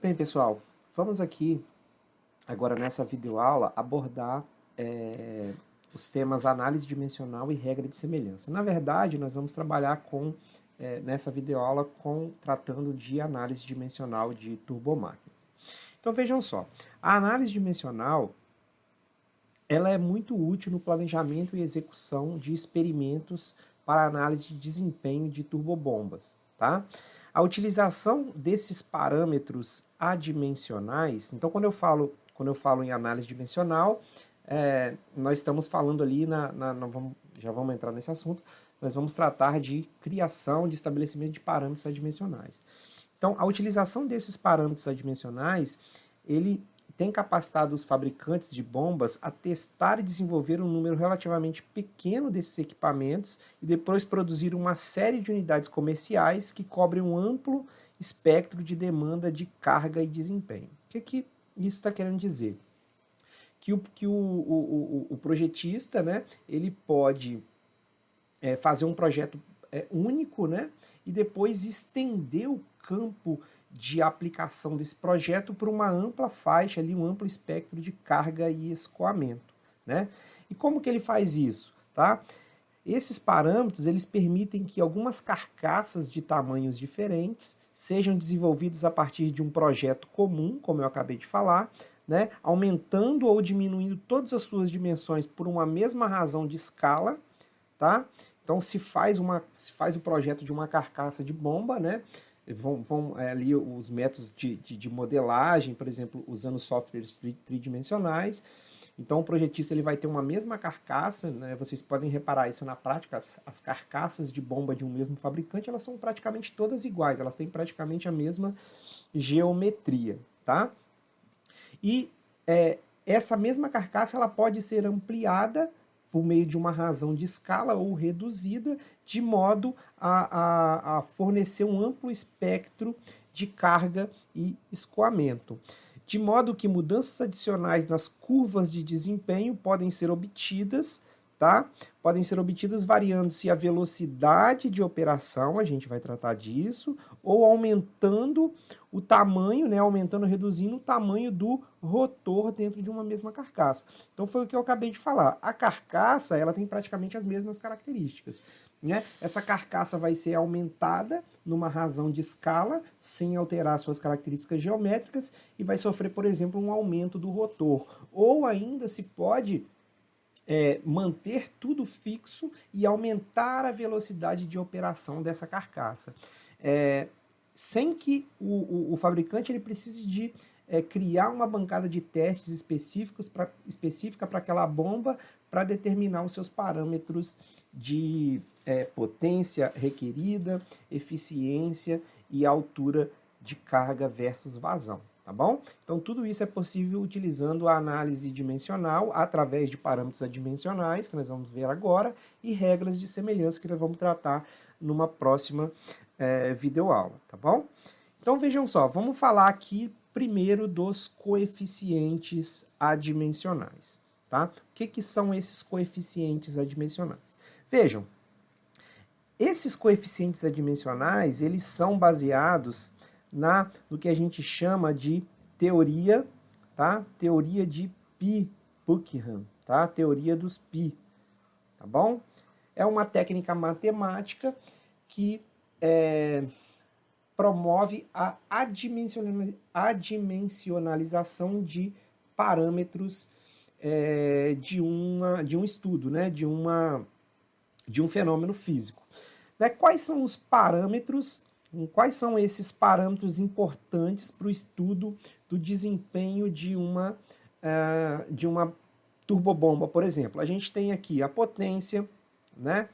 Bem, pessoal, vamos aqui agora nessa videoaula abordar os temas análise dimensional e regra de semelhança. Na verdade, nós vamos trabalhar nessa videoaula tratando de análise dimensional de turbomáquinas. Então vejam só, a análise dimensional ela é muito útil no planejamento e execução de experimentos para análise de desempenho de turbobombas, tá? A utilização desses parâmetros adimensionais, então quando eu falo em análise dimensional, nós estamos falando ali, já vamos entrar nesse assunto, nós vamos tratar de criação, de estabelecimento de parâmetros adimensionais. Então, a utilização desses parâmetros adimensionais, ele tem capacitado os fabricantes de bombas a testar e desenvolver um número relativamente pequeno desses equipamentos e depois produzir uma série de unidades comerciais que cobrem um amplo espectro de demanda de carga e desempenho. O que isso está querendo dizer? Que o projetista, né, ele pode fazer um projeto único, né, e depois estender o campo de aplicação desse projeto para uma ampla faixa, ali, um amplo espectro de carga e escoamento, né? E como que ele faz isso? Tá? Esses parâmetros eles permitem que algumas carcaças de tamanhos diferentes sejam desenvolvidas a partir de um projeto comum, como eu acabei de falar, né? Aumentando ou diminuindo todas as suas dimensões por uma mesma razão de escala, tá? Então se faz o projeto de uma carcaça de bomba, né? Vão ali os métodos de modelagem, por exemplo, usando softwares tridimensionais. Então o projetista ele vai ter uma mesma carcaça, né? Vocês podem reparar isso na prática, as carcaças de bomba de um mesmo fabricante, elas são praticamente todas iguais, elas têm praticamente a mesma geometria, tá? E essa mesma carcaça ela pode ser ampliada por meio de uma razão de escala ou reduzida, de modo a fornecer um amplo espectro de carga e escoamento. De modo que mudanças adicionais nas curvas de desempenho podem ser obtidas, tá? Podem ser obtidas variando-se a velocidade de operação, a gente vai tratar disso, ou aumentando o tamanho, né? Aumentando, reduzindo o tamanho do rotor dentro de uma mesma carcaça. Então foi o que eu acabei de falar. A carcaça, ela tem praticamente as mesmas características, né? Essa carcaça vai ser aumentada numa razão de escala, sem alterar suas características geométricas, e vai sofrer, por exemplo, um aumento do rotor. Ou ainda se pode manter tudo fixo e aumentar a velocidade de operação dessa carcaça. Sem que o fabricante ele precise de criar uma bancada de testes específica para aquela bomba para determinar os seus parâmetros de potência requerida, eficiência e altura de carga versus vazão. Tá bom? Então, tudo isso é possível utilizando a análise dimensional através de parâmetros adimensionais, que nós vamos ver agora, e regras de semelhança, que nós vamos tratar numa próxima videoaula, tá bom? Então, vejam só, vamos falar aqui primeiro dos coeficientes adimensionais, tá? O que são esses coeficientes adimensionais? Vejam, esses coeficientes adimensionais, eles são baseados no que a gente chama de teoria, tá? Teoria de Pi-Buckingham, tá? Teoria dos Pi, tá bom? É uma técnica matemática que promove a adimensionalização de parâmetros de um estudo, né? De um fenômeno físico. Né? Quais são os parâmetros? Quais são esses parâmetros importantes para o estudo do desempenho de uma turbobomba, por exemplo? A gente tem aqui a potência, né?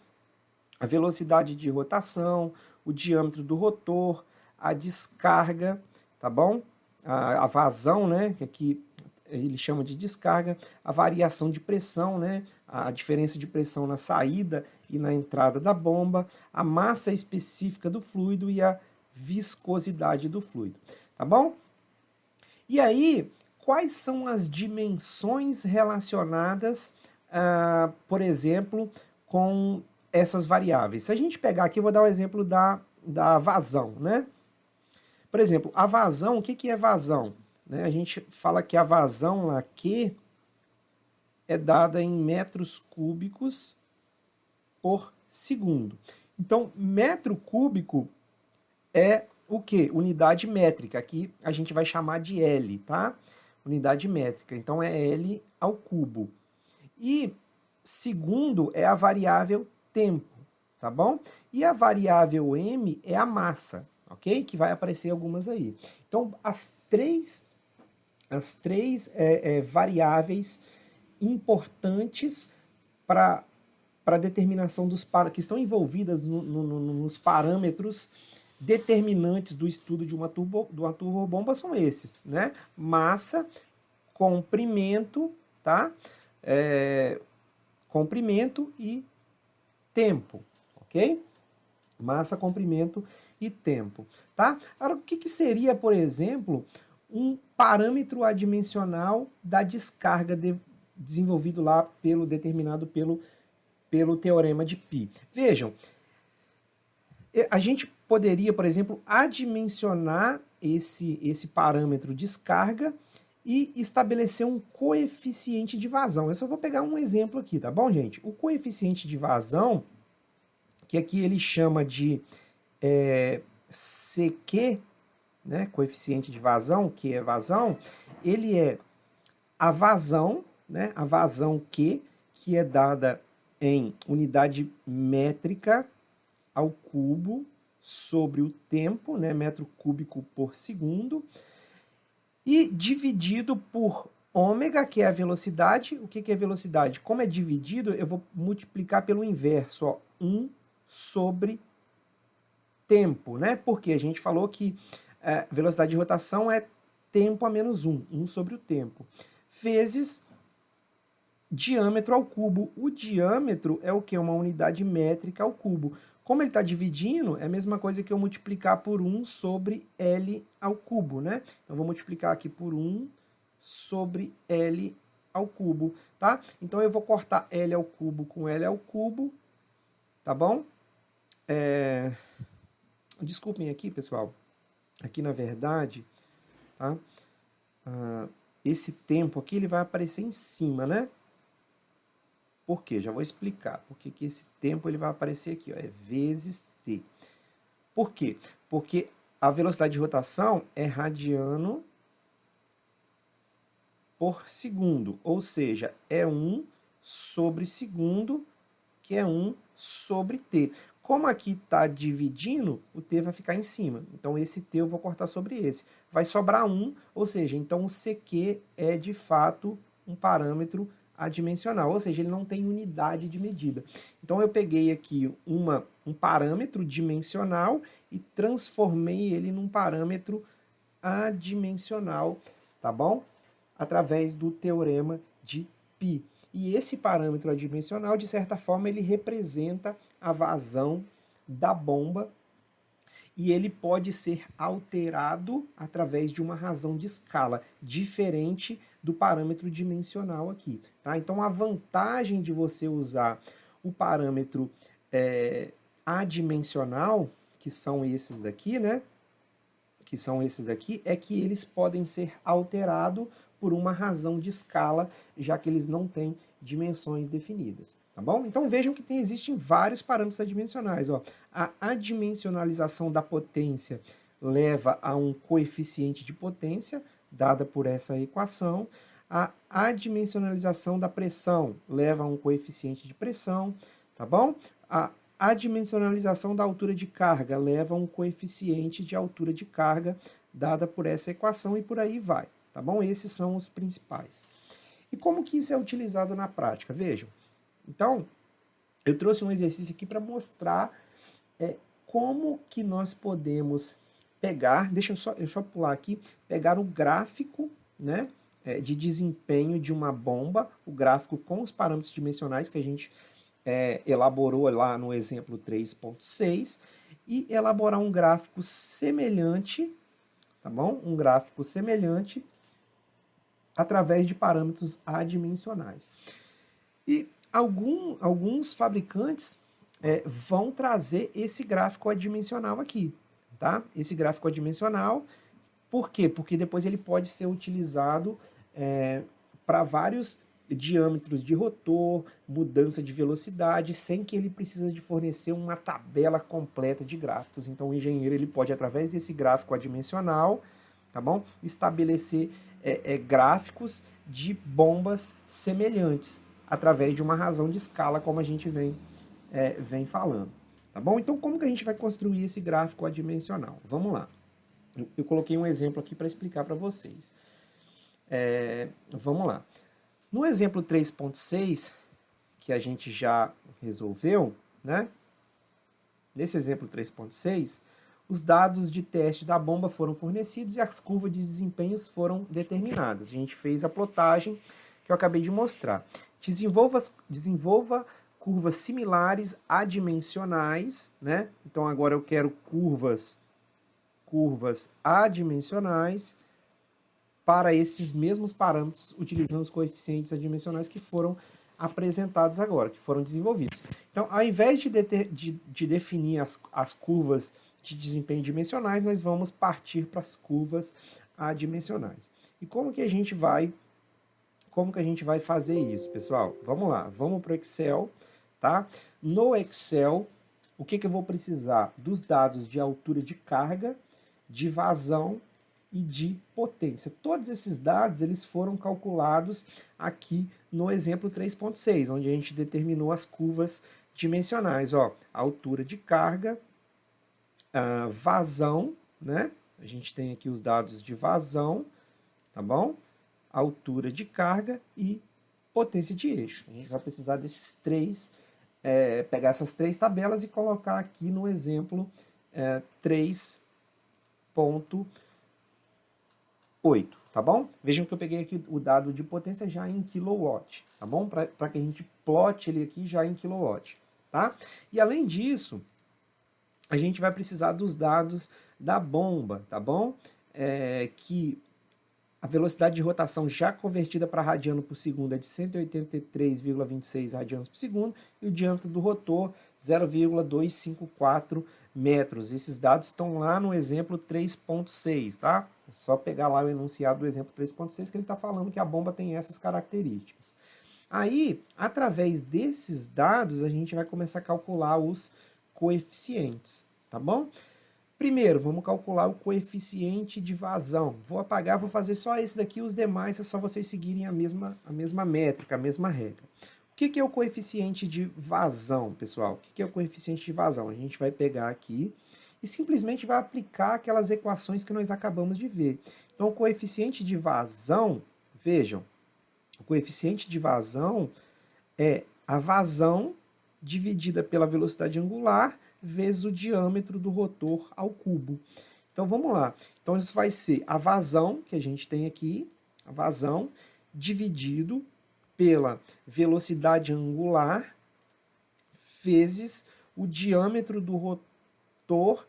A velocidade de rotação, o diâmetro do rotor, a descarga, tá bom? A vazão, né? Que aqui ele chama de descarga, a variação de pressão, né? A diferença de pressão na saída e na entrada da bomba, a massa específica do fluido e a viscosidade do fluido, tá bom? E aí, quais são as dimensões relacionadas, por exemplo, com essas variáveis? Se a gente pegar aqui, eu vou dar o exemplo da vazão, né? Por exemplo, a vazão, o que é vazão? Né? A gente fala que a vazão lá Q é dada em metros cúbicos por segundo. Então, metro cúbico é o quê? Unidade métrica. Aqui a gente vai chamar de L, tá? Unidade métrica. Então, é L ao cubo. E segundo é a variável tempo, tá bom? E a variável M é a massa, ok? Que vai aparecer algumas aí. Então, as três variáveis importantes para a determinação dos que estão envolvidas nos parâmetros determinantes do estudo de uma turbobomba são esses, né? Massa, comprimento, tá? Comprimento e tempo, ok? Massa, comprimento e tempo, tá? Agora, o que seria, por exemplo, um parâmetro adimensional da descarga desenvolvido lá determinado pelo teorema de Pi? Vejam, a gente poderia, por exemplo, adimensionar esse parâmetro descarga e estabelecer um coeficiente de vazão. Eu só vou pegar um exemplo aqui, tá bom, gente? O coeficiente de vazão, que aqui ele chama de CQ, né, coeficiente de vazão, que é vazão, ele é a vazão, né, a vazão Q, que é dada em unidade métrica ao cubo sobre o tempo, né, metro cúbico por segundo, e dividido por ômega, que é a velocidade. O que é velocidade? Como é dividido, eu vou multiplicar pelo inverso, ó, 1 sobre tempo, né? Porque a gente falou que velocidade de rotação é tempo a menos 1 sobre o tempo, vezes diâmetro ao cubo. O diâmetro é o que? Uma unidade métrica ao cubo. Como ele está dividindo, é a mesma coisa que eu multiplicar por 1 sobre L ao cubo, né? Então, vou multiplicar aqui por 1 sobre L ao cubo, tá? Então, eu vou cortar L ao cubo com L ao cubo, tá bom? Desculpem aqui, pessoal. Aqui, na verdade, tá? Esse tempo aqui, ele vai aparecer em cima, né? Por quê? Já vou explicar. Por que esse tempo ele vai aparecer aqui? Ó, é vezes t. Por quê? Porque a velocidade de rotação é radiano por segundo. Ou seja, é 1 sobre segundo, que é 1 sobre t. Como aqui está dividindo, o t vai ficar em cima. Então, esse t eu vou cortar sobre esse. Vai sobrar 1, ou seja, então o CQ é, de fato, um parâmetro adimensional, ou seja, ele não tem unidade de medida. Então, eu peguei aqui um parâmetro dimensional e transformei ele num parâmetro adimensional, tá bom? Através do teorema de Pi. E esse parâmetro adimensional, de certa forma, ele representa a vazão da bomba e ele pode ser alterado através de uma razão de escala, diferente do parâmetro dimensional aqui. Tá? Então, a vantagem de você usar o parâmetro adimensional, que são esses daqui, né? Que são esses daqui, é que eles podem ser alterados por uma razão de escala, já que eles não têm dimensões definidas, tá bom? Então vejam que existem vários parâmetros adimensionais, ó. A adimensionalização da potência leva a um coeficiente de potência, dada por essa equação. A adimensionalização da pressão leva a um coeficiente de pressão, tá bom? A adimensionalização da altura de carga leva a um coeficiente de altura de carga, dada por essa equação, e por aí vai. Tá bom? Esses são os principais. E como que isso é utilizado na prática? Vejam. Então, eu trouxe um exercício aqui para mostrar como que nós podemos pegar, deixa eu só pular aqui, pegar o gráfico, né, de desempenho de uma bomba, o gráfico com os parâmetros dimensionais que a gente elaborou lá no exemplo 3.6, e elaborar um gráfico semelhante, tá bom? Um gráfico semelhante através de parâmetros adimensionais. E alguns fabricantes vão trazer esse gráfico adimensional aqui, tá? Esse gráfico adimensional. Por quê? Porque depois ele pode ser utilizado para vários diâmetros de rotor, mudança de velocidade, sem que ele precise de fornecer uma tabela completa de gráficos. Então o engenheiro ele pode, através desse gráfico adimensional, tá bom? Estabelecer gráficos de bombas semelhantes, através de uma razão de escala, como a gente vem falando. Tá bom? Então como que a gente vai construir esse gráfico adimensional? Vamos lá. Eu coloquei um exemplo aqui para explicar para vocês. Vamos lá. No exemplo 3.6, que a gente já resolveu, né? Nesse exemplo 3.6, os dados de teste da bomba foram fornecidos e as curvas de desempenhos foram determinadas. A gente fez a plotagem que eu acabei de mostrar. Desenvolva curvas similares adimensionais, né? Então agora eu quero curvas adimensionais para esses mesmos parâmetros, utilizando os coeficientes adimensionais que foram apresentados agora, que foram desenvolvidos. Então, ao invés de definir as curvas de desempenho dimensionais, nós vamos partir para as curvas adimensionais. E como que a gente vai fazer isso, pessoal? Vamos lá, vamos para o Excel, tá? No Excel, o que eu vou precisar? Dos dados de altura de carga, de vazão e de potência. Todos esses dados eles foram calculados aqui no exemplo 3.6, onde a gente determinou as curvas dimensionais. Ó, altura de carga, vazão, né? A gente tem aqui os dados de vazão, tá bom? Altura de carga e potência de eixo. A gente vai precisar desses três, pegar essas três tabelas e colocar aqui no exemplo 3.8, tá bom? Vejam que eu peguei aqui o dado de potência já em kilowatt, tá bom? Para que a gente plote ele aqui já em kilowatt, tá? E além disso, a gente vai precisar dos dados da bomba, tá bom? Que a velocidade de rotação já convertida para radiano por segundo é de 183,26 radianos por segundo e o diâmetro do rotor 0,254 metros. Esses dados estão lá no exemplo 3.6, tá? É só pegar lá o enunciado do exemplo 3.6 que ele está falando que a bomba tem essas características. Aí, através desses dados, a gente vai começar a calcular os coeficientes, tá bom? Primeiro, vamos calcular o coeficiente de vazão. Vou apagar, vou fazer só esse daqui, os demais é só vocês seguirem a mesma métrica, a mesma regra. O que é o coeficiente de vazão, pessoal? O que é o coeficiente de vazão? A gente vai pegar aqui e simplesmente vai aplicar aquelas equações que nós acabamos de ver. Então, o coeficiente de vazão, vejam, o coeficiente de vazão é a vazão dividida pela velocidade angular vezes o diâmetro do rotor ao cubo. Então, vamos lá. Então, isso vai ser a vazão que a gente tem aqui, a vazão, dividido pela velocidade angular vezes o diâmetro do rotor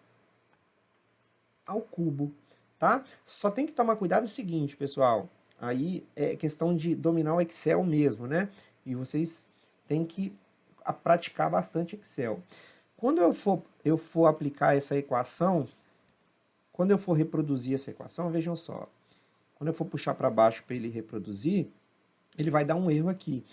ao cubo, tá? Só tem que tomar cuidado o seguinte, pessoal. Aí é questão de dominar o Excel mesmo, né? E vocês têm que praticar bastante Excel. Quando eu for aplicar essa equação, quando eu for reproduzir essa equação, vejam só. Quando eu for puxar para baixo para ele reproduzir, ele vai dar um erro aqui.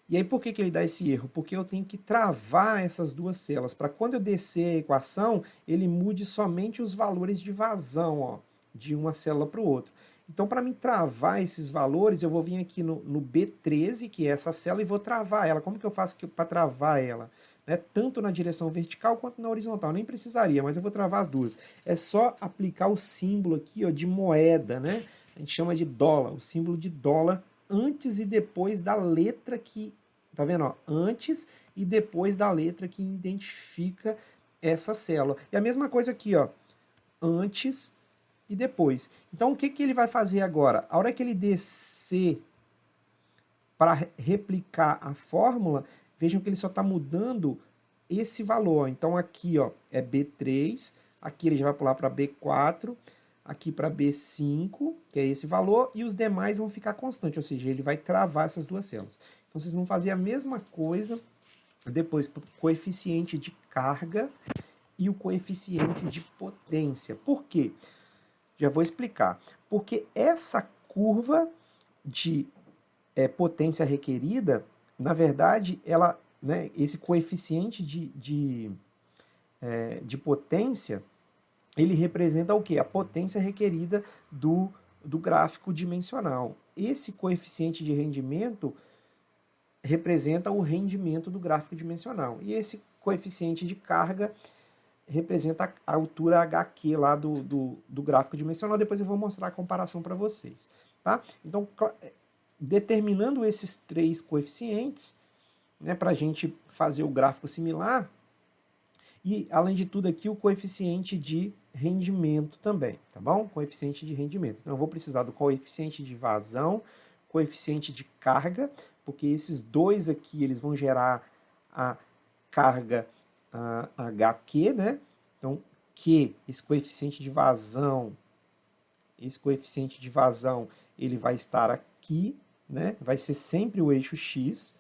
E aí por que ele dá esse erro? Porque eu tenho que travar essas duas células, para quando eu descer a equação, ele mude somente os valores de vazão, ó, de uma célula para o outro. Então, para mim travar esses valores, eu vou vir aqui no B13, que é essa célula, e vou travar ela. Como que eu faço para travar ela? Né? Tanto na direção vertical quanto na horizontal. Nem precisaria, mas eu vou travar as duas. É só aplicar o símbolo aqui, ó, de moeda, né? A gente chama de dólar, o símbolo de dólar, antes e depois da letra que... Tá vendo? Ó? Antes e depois da letra que identifica essa célula. E a mesma coisa aqui, ó. Antes e depois. Então, o que ele vai fazer agora? A hora que ele descer para replicar a fórmula, vejam que ele só está mudando esse valor. Então, aqui ó, é B3, aqui ele já vai pular para B4, aqui para B5, que é esse valor, e os demais vão ficar constantes, ou seja, ele vai travar essas duas células. Então, vocês vão fazer a mesma coisa depois para o coeficiente de carga e o coeficiente de potência. Por quê? Já vou explicar. Porque essa curva de potência requerida, na verdade, ela, né, esse coeficiente de potência, ele representa o quê? A potência requerida do gráfico dimensional. Esse coeficiente de rendimento representa o rendimento do gráfico dimensional. E esse coeficiente de carga representa a altura HQ lá do gráfico dimensional. Depois eu vou mostrar a comparação para vocês. Tá? Então, determinando esses três coeficientes, né, para a gente fazer o gráfico similar, e, além de tudo aqui, o coeficiente de rendimento também, tá bom? Coeficiente de rendimento. Então, eu vou precisar do coeficiente de vazão, coeficiente de carga, porque esses dois aqui, eles vão gerar a carga HQ, né? Então, esse coeficiente de vazão, ele vai estar aqui, né? Vai ser sempre o eixo X,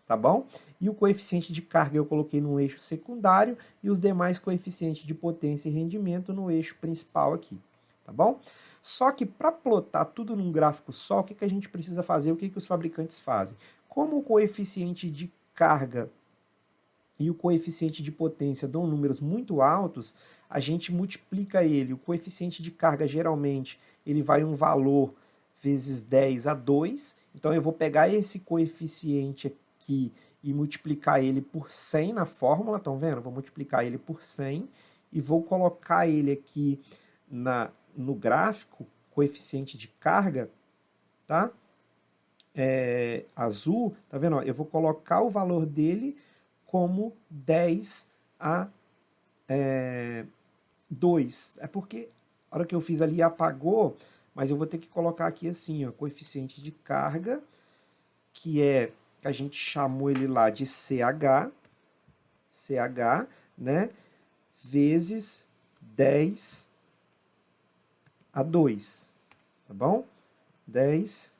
tá bom? E o coeficiente de carga eu coloquei no eixo secundário e os demais coeficientes de potência e rendimento no eixo principal aqui, tá bom? Só que para plotar tudo num gráfico só, o que a gente precisa fazer? O que os fabricantes fazem? Como o coeficiente de carga e o coeficiente de potência dão números muito altos, a gente multiplica ele. O coeficiente de carga, geralmente, ele vai um valor vezes 10 a 2. Então, eu vou pegar esse coeficiente aqui e multiplicar ele por 100 na fórmula, estão vendo? Vou multiplicar ele por 100 e vou colocar ele aqui no gráfico, coeficiente de carga, tá? Azul, tá vendo? Eu vou colocar o valor dele como 10 a 2. É porque a hora que eu fiz ali apagou, mas eu vou ter que colocar aqui assim, ó, coeficiente de carga, que a gente chamou ele lá de CH, né, vezes 10 a 2, tá bom? 10,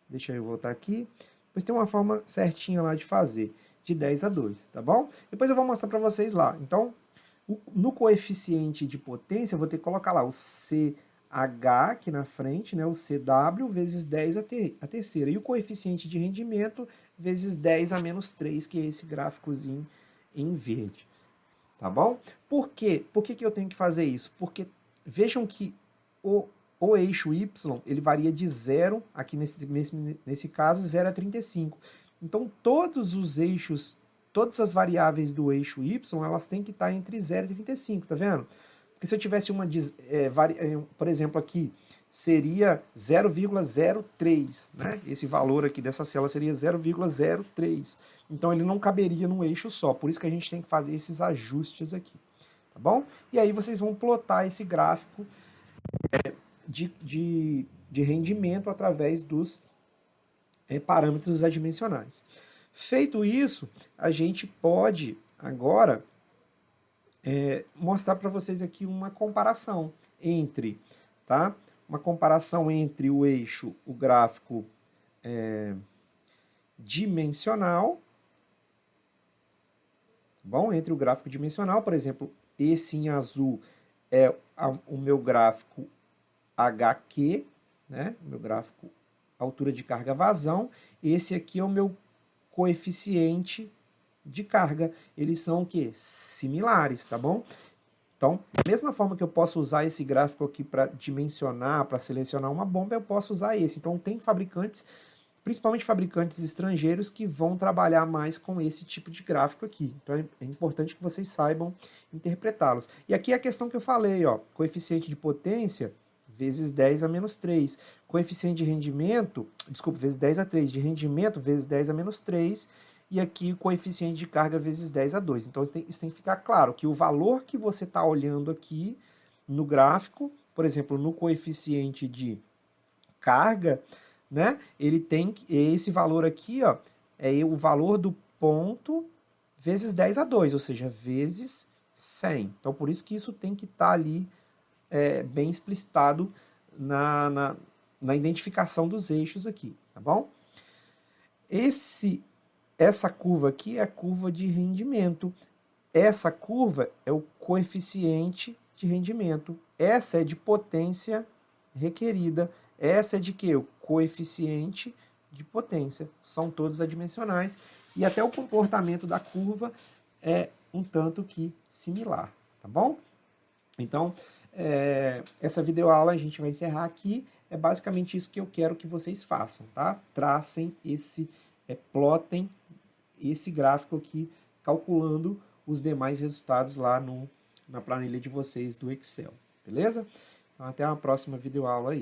deixa eu voltar aqui, depois tem uma forma certinha lá de fazer, de 10 a 2, tá bom? Depois eu vou mostrar para vocês lá. Então, no coeficiente de potência, eu vou ter que colocar lá o CH aqui na frente, né, o CW vezes 10 a terceira, e o coeficiente de rendimento vezes 10 a menos 3, que é esse gráficozinho em verde. Tá bom? Por quê? Por que eu tenho que fazer isso? Porque vejam que o eixo Y, ele varia de 0, aqui nesse caso, 0 a 35. Então, todos os eixos, todas as variáveis do eixo Y, elas têm que estar entre 0 e 35, tá vendo? Porque se eu tivesse por exemplo, aqui, seria 0,03, né? Esse valor aqui dessa célula seria 0,03. Então, ele não caberia num eixo só. Por isso que a gente tem que fazer esses ajustes aqui, tá bom? E aí vocês vão plotar esse gráfico de rendimento através dos parâmetros adimensionais. Feito isso, a gente pode agora mostrar para vocês aqui uma comparação entre, tá? Uma comparação entre o eixo, o gráfico dimensional, bom? Entre o gráfico dimensional, por exemplo, esse em azul é o meu gráfico HQ, né? Meu gráfico altura de carga vazão. Esse aqui é o meu coeficiente de carga. Eles são o quê? Similares, tá bom? Então, da mesma forma que eu posso usar esse gráfico aqui para dimensionar, para selecionar uma bomba, eu posso usar esse. Então, tem fabricantes, principalmente fabricantes estrangeiros, que vão trabalhar mais com esse tipo de gráfico aqui. Então, é importante que vocês saibam interpretá-los. E aqui é a questão que eu falei, ó, coeficiente de potência vezes 10 a menos 3. Coeficiente de rendimento, desculpa, vezes 10 a 3. De rendimento, vezes 10 a menos 3. E aqui o coeficiente de carga vezes 10 a 2. Então, isso tem que ficar claro, que o valor que você está olhando aqui no gráfico, por exemplo, no coeficiente de carga, né, ele tem esse valor aqui, ó, é o valor do ponto vezes 10 a 2, ou seja, vezes 100. Então, por isso que isso tem que estar ali bem explicitado na identificação dos eixos aqui, tá bom? Essa curva aqui é a curva de rendimento. Essa curva é o coeficiente de rendimento. Essa é de potência requerida. Essa é de quê? O coeficiente de potência. São todos adimensionais. E até o comportamento da curva é um tanto que similar, tá bom? Então, essa videoaula a gente vai encerrar aqui. É basicamente isso que eu quero que vocês façam, tá? Tracem plotem esse gráfico aqui, calculando os demais resultados lá na planilha de vocês do Excel, beleza? Então, até uma próxima videoaula aí.